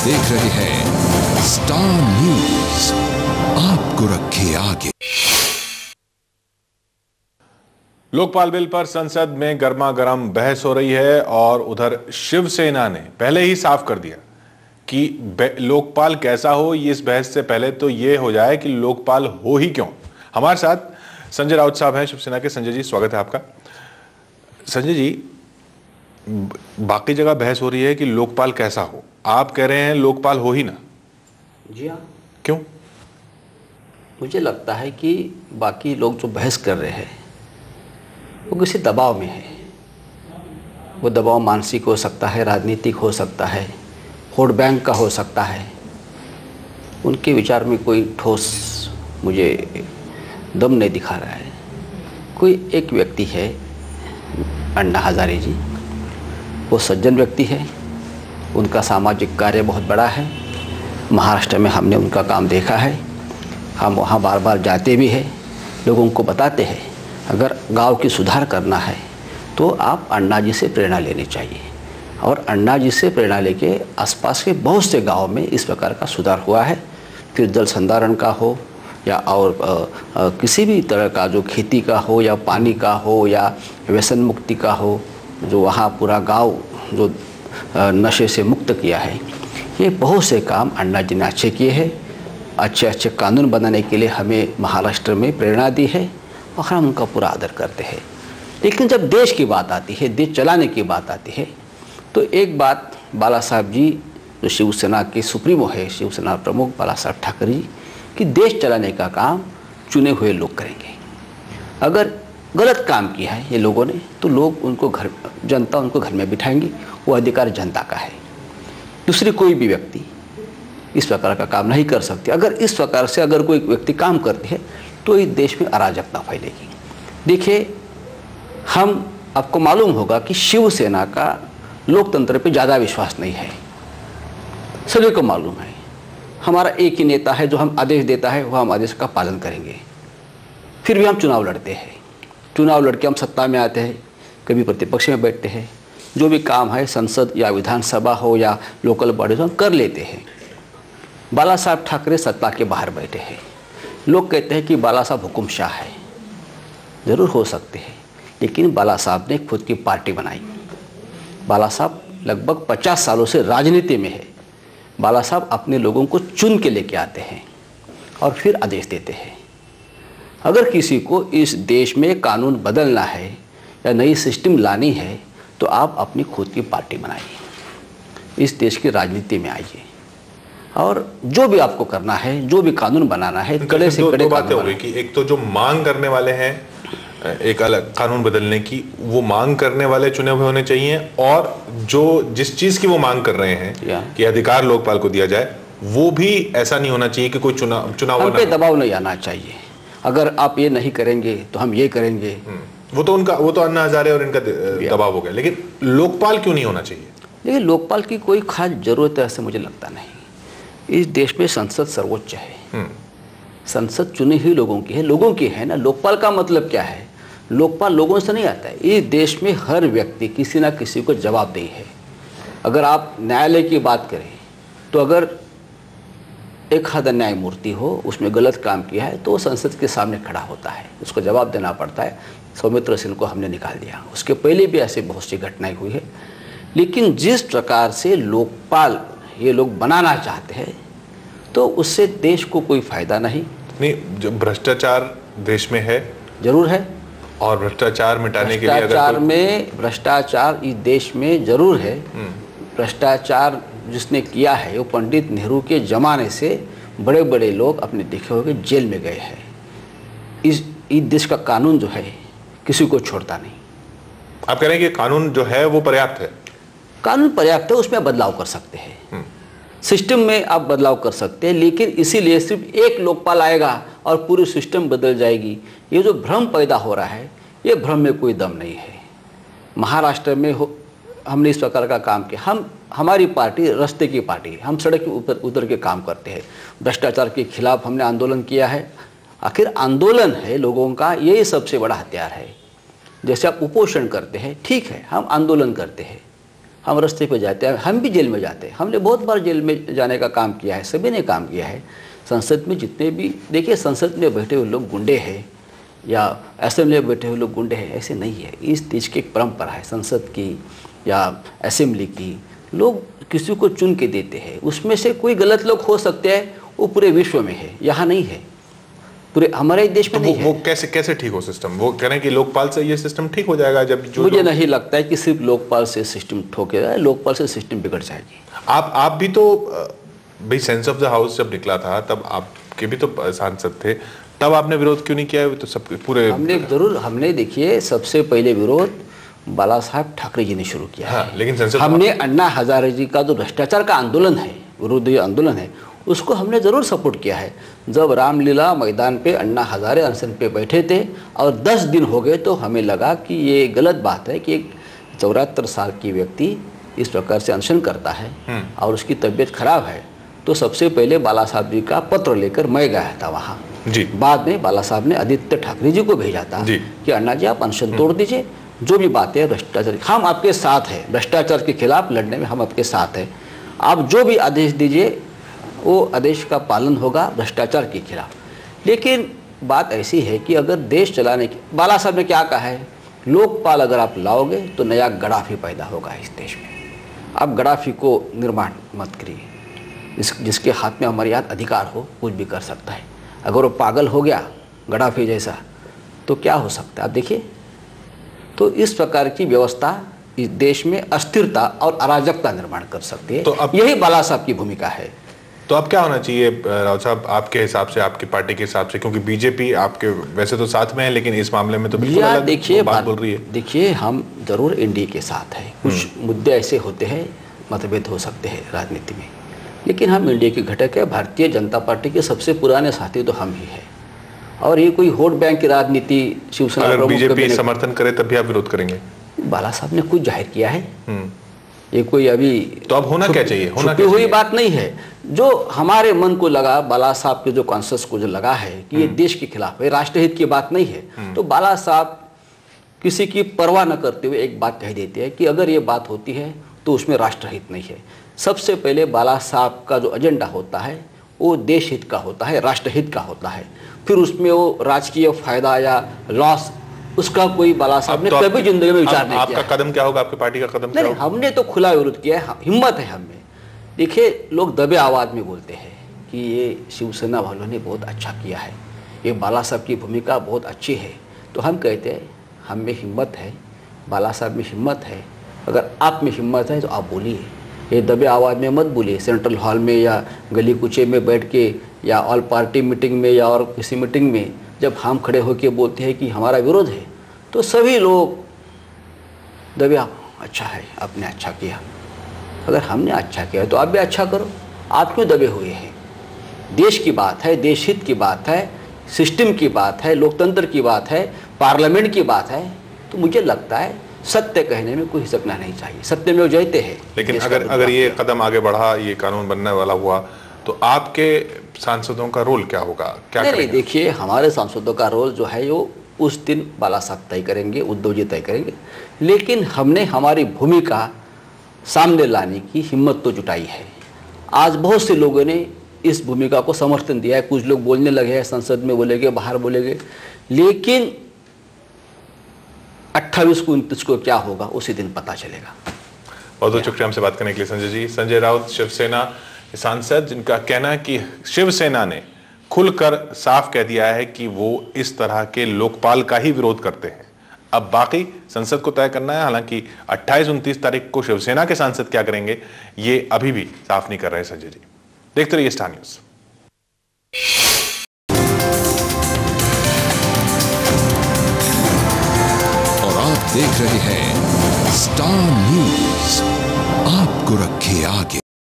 देख रहे हैं स्टार न्यूज, आपको रखे आगे। लोकपाल बिल पर संसद में गर्मा गर्म बहस हो रही है और उधर शिवसेना ने पहले ही साफ कर दिया कि लोकपाल कैसा हो। ये इस बहस से पहले तो ये हो जाए कि लोकपाल हो ही क्यों। हमारे साथ संजय राउत साहब हैं शिवसेना के। संजय जी, स्वागत है आपका। संजय जी, बाकी जगह बहस हो रही है कि लोकपाल कैसा हो, आप कह रहे हैं लोकपाल हो ही ना। जी हाँ। क्यों? मुझे लगता है कि बाकी लोग जो बहस कर रहे हैं वो किसी दबाव में है। वो दबाव मानसिक हो सकता है, राजनीतिक हो सकता है, वोट बैंक का हो सकता है। उनके विचार में कोई ठोस मुझे दम नहीं दिखा रहा है। कोई एक व्यक्ति है, अन्ना हजारे जी, वो सज्जन व्यक्ति है, उनका सामाजिक कार्य बहुत बड़ा है। महाराष्ट्र में हमने उनका काम देखा है, हम वहाँ बार बार जाते भी हैं, लोगों को बताते हैं अगर गांव की सुधार करना है तो आप अन्ना जी से प्रेरणा लेनी चाहिए। और अन्ना जी से प्रेरणा लेके आसपास के बहुत से गाँव में इस प्रकार का सुधार हुआ है। फिर जल संधारण का हो या और किसी भी तरह का, जो खेती का हो या पानी का हो या व्यसन मुक्ति का हो, जो वहाँ पूरा गांव जो नशे से मुक्त किया है, ये बहुत से काम अन्ना जी ने अच्छे किए हैं। अच्छे अच्छे कानून बनाने के लिए हमें महाराष्ट्र में प्रेरणा दी है और हम उनका पूरा आदर करते हैं। लेकिन जब देश की बात आती है, देश चलाने की बात आती है, तो एक बात बाला साहब जी, जो शिवसेना के सुप्रीमो है, शिवसेना प्रमुख बाला साहब ठाकरे जी, कि देश चलाने का काम चुने हुए लोग करेंगे। अगर गलत काम किया है ये लोगों ने तो लोग उनको जनता उनको घर में बिठाएंगी। वो अधिकार जनता का है। दूसरी कोई भी व्यक्ति इस प्रकार का काम नहीं कर सकती। अगर इस प्रकार से अगर कोई व्यक्ति काम करते हैं तो इस देश में अराजकता फैलेगी। देखिए, हम आपको मालूम होगा कि शिवसेना का लोकतंत्र पे ज़्यादा विश्वास नहीं है, सभी को मालूम है। हमारा एक ही नेता है जो हम आदेश देता है, वह हम आदेश का पालन करेंगे। फिर भी हम चुनाव लड़ते हैं, चुनाव लड़के हम सत्ता में आते हैं, कभी प्रतिपक्ष में बैठते हैं। जो भी काम है संसद या विधानसभा हो या लोकल बॉडी हो, हम कर लेते हैं। बाला साहब ठाकरे सत्ता के बाहर बैठे हैं। लोग कहते हैं कि बाला साहब हुकुमशाह है। ज़रूर हो सकते हैं, लेकिन बाला साहब ने खुद की पार्टी बनाई। बाला साहब लगभग 50 सालों से राजनीति में है। बाला साहब अपने लोगों को चुन के लेके आते हैं और फिर आदेश देते हैं। अगर किसी को इस देश में कानून बदलना है या नई सिस्टम लानी है तो आप अपनी खुद की पार्टी बनाइए, इस देश की राजनीति में आइए और जो भी आपको करना है, जो भी कानून बनाना है, कड़े से कड़े बातें हो गई कि एक तो जो मांग करने वाले हैं एक अलग कानून बदलने की, वो मांग करने वाले चुने हुए होने चाहिए, और जो जिस चीज की वो मांग कर रहे हैं कि अधिकार लोकपाल को दिया जाए, वो भी ऐसा नहीं होना चाहिए कि कोई चुनाव हम पे दबाव नहीं आना चाहिए। अगर आप ये नहीं करेंगे तो हम ये करेंगे। वो तो अन्ना हजारे और इनका दबाव हो गया। लेकिन लोकपाल क्यों नहीं होना चाहिए? लेकिन लोकपाल की कोई खास जरूरत है ऐसे मुझे लगता नहीं। इस देश में संसद सर्वोच्च है। संसद चुने हुए लोगों की है, लोगों की है ना। लोकपाल का मतलब क्या है? लोकपाल लोगों से नहीं आता है। इस देश में हर व्यक्ति किसी ना किसी को जवाबदेही है। अगर आप न्यायालय की बात करें तो अगर एक हद न्यायमूर्ति हो, उसमें गलत काम किया है तो वो संसद के सामने खड़ा होता है, उसको जवाब देना पड़ता है। सौमित्र सिंह को हमने निकाल दिया, उसके पहले भी ऐसे बहुत सी घटनाएं हुई है। लेकिन जिस प्रकार से लोकपाल ये लोग बनाना चाहते हैं तो उससे देश को कोई फायदा नहीं। जो भ्रष्टाचार देश में है, जरूर है, और भ्रष्टाचार मिटाने के लिए भ्रष्टाचार इस देश में जरूर है। भ्रष्टाचार जिसने किया है वो पंडित नेहरू के जमाने से बड़े बड़े लोग अपने देखे हुए जेल में गए हैं। इस देश का कानून जो है किसी को छोड़ता नहीं। आप कह रहे हैं कि कानून जो है वो पर्याप्त है? कानून पर्याप्त है, उसमें बदलाव कर सकते हैं, सिस्टम में आप बदलाव कर सकते हैं। लेकिन इसीलिए सिर्फ एक लोकपाल आएगा और पूरी सिस्टम बदल जाएगी, ये जो भ्रम पैदा हो रहा है, ये भ्रम में कोई दम नहीं है। महाराष्ट्र में हमने इस प्रकार का काम किया। हमारी पार्टी रास्ते की पार्टी है, हम सड़क के ऊपर उतर के काम करते हैं। भ्रष्टाचार के खिलाफ हमने आंदोलन किया है। आखिर आंदोलन है लोगों का, यही सबसे बड़ा हथियार है। जैसे आप उपोषण करते हैं, ठीक है, हम आंदोलन करते हैं, हम रास्ते पे जाते हैं, हम भी जेल में जाते हैं। हमने बहुत बार जेल में जाने का काम किया है, सभी ने काम किया है। संसद में जितने भी देखिए, संसद में बैठे हुए लोग गुंडे हैं या असेंबली में बैठे हुए लोग गुंडे हैं, ऐसे नहीं है। इस देश की एक परंपरा है, संसद की या असेंबली की, लोग किसी को चुन के देते हैं। उसमें से कोई गलत लोग हो सकते हैं, वो पूरे विश्व में है, यहाँ नहीं है, पूरे हमारे देश में तो नहीं वो है। कैसे ठीक हो सिस्टम? वो कह रहे हैं कि लोकपाल से ये सिस्टम ठीक हो जाएगा। जब जो मुझे नहीं लगता है कि सिर्फ लोकपाल से सिस्टम ठोकेगा, लोकपाल से सिस्टम बिगड़ जाएगी। आप भी तो भाई सेंस ऑफ द हाउस जब निकला था तब आपके भी तो सांसद थे, तब आपने विरोध क्यों नहीं किया? तो सब पूरे हमने देखिए सबसे पहले विरोध बाला साहब ठाकरे जी ने शुरू किया। हाँ, है। लेकिन संसद हमने अन्ना हजारे जी का जो भ्रष्टाचार का आंदोलन है, विरोधी आंदोलन है, उसको हमने ज़रूर सपोर्ट किया है। जब रामलीला मैदान पे अन्ना हजारे अनशन पे बैठे थे और 10 दिन हो गए तो हमें लगा कि ये गलत बात है कि एक 74 साल की व्यक्ति इस प्रकार से अनशन करता है और उसकी तबीयत खराब है। तो सबसे पहले बाला साहब जी का पत्र लेकर मैं गया था वहाँ जी। बाद में बाला साहब ने आदित्य ठाकरे जी को भेजा था कि अन्ना जी आप अनशन तोड़ दीजिए, जो भी बातें हैं भ्रष्टाचार, हम आपके साथ हैं, भ्रष्टाचार के खिलाफ लड़ने में हम आपके साथ हैं, आप जो भी आदेश दीजिए वो आदेश का पालन होगा भ्रष्टाचार के खिलाफ। लेकिन बात ऐसी है कि अगर देश चलाने की, बाला साहब ने क्या कहा है, लोकपाल अगर आप लाओगे तो नया गद्दाफी पैदा होगा इस देश में। आप गद्दाफी को निर्माण मत करिए, जिसके हाथ में हमारे याद अधिकार हो कुछ भी कर सकता है। अगर वो पागल हो गया गद्दाफी जैसा तो क्या हो सकता है आप देखिए। तो इस प्रकार की व्यवस्था इस देश में अस्थिरता और अराजकता निर्माण कर सकती है। तो अब यही बाला साहब की भूमिका है। तो अब क्या होना चाहिए राउत साहब आपके हिसाब से, आपकी पार्टी के हिसाब से, क्योंकि बीजेपी आपके वैसे तो साथ में है लेकिन इस मामले में तो बिल्कुल अलग देखिए बात बोल रही है। देखिए हम जरूर एनडीए के साथ हैं, कुछ मुद्दे ऐसे होते हैं मतभेद हो सकते हैं राजनीति में, लेकिन हम एनडीए के घटक है। भारतीय जनता पार्टी के सबसे पुराने साथी तो हम ही हैं और ये कोई वोट बैंक की राजनीति शिवसेना अगर बीजेपी समर्थन करे तब भी आप विरोध करेंगे? बाला साहब ने कुछ जाहिर किया है, ये कोई अभी तो अब होना क्या चाहिए? होना छुपी हुई बात नहीं है। जो हमारे मन को लगा, बाला साहब के जो कॉन्शियस को जो लगा है कि ये देश के खिलाफ है, राष्ट्रहित की बात नहीं है, तो बाला साहब किसी की परवाह न करते हुए एक बात कह देते हैं कि अगर ये बात होती है तो उसमें राष्ट्रहित नहीं है। सबसे पहले बाला साहब का जो एजेंडा होता है वो देश हित का होता है, राष्ट्रहित का होता है। फिर उसमें वो राजकीय फायदा या लॉस, उसका कोई बाला साहब ने कभी जिंदगी में विचार नहीं किया। आपका कदम क्या होगा? आपकी पार्टी का कदम क्या होगा? हमने तो खुला विरोध किया है, हिम्मत है हमें। देखिए लोग दबे आवाज में बोलते हैं कि ये शिवसेना वालों ने बहुत अच्छा किया है, ये बाला साहब की भूमिका बहुत अच्छी है, तो हम कहते हैं हम में हिम्मत है, बाला साहब में हिम्मत है। अगर आप में हिम्मत है तो आप बोलिए, ये दबे आवाज़ में मत बोलिए। सेंट्रल हॉल में या गली कुचे में बैठ के या ऑल पार्टी मीटिंग में या और किसी मीटिंग में जब हम खड़े होकर बोलते हैं कि हमारा विरोध है तो सभी लोग दबे, अच्छा है आपने अच्छा किया। अगर हमने अच्छा किया तो आप भी अच्छा करो। आप क्यों दबे हुए हैं? देश की बात है, देश हित की बात है, सिस्टम की बात है, लोकतंत्र की बात है, पार्लियामेंट की बात है। तो मुझे लगता है सत्य कहने में कोई हिचकना नहीं चाहिए, सत्य में वो जयते हैं। लेकिन अगर ये कदम आगे बढ़ा, ये कानून बनने वाला हुआ, तो आपके सांसदों का रोल क्या होगा? क्या नहीं, देखिए हमारे सांसदों का रोल जो है वो उस दिन बाला साहब तय करेंगे, उद्धव जी तय करेंगे, लेकिन हमने हमारी भूमिका सामने लाने की हिम्मत तो जुटाई है। आज बहुत से लोगों ने इस भूमिका को समर्थन दिया है, कुछ लोग बोलने लगे हैं, संसद में बोलेंगे, बाहर बोलेंगे, लेकिन 28 को 29 को क्या होगा उसी दिन पता चलेगा। बहुत बहुत शुक्रिया हमसे बात करने के लिए संजय जी। संजय राउत शिवसेना सांसद, जिनका कहना है कि शिवसेना ने खुलकर साफ कह दिया है कि वो इस तरह के लोकपाल का ही विरोध करते हैं। अब बाकी संसद को तय करना है। हालांकि 28-29 तारीख को शिवसेना के सांसद क्या करेंगे ये अभी भी साफ नहीं कर रहे संजय जी। देखते रहिए स्टार न्यूज। और आप देख रहे हैं स्टार न्यूज, आपको रखे आगे।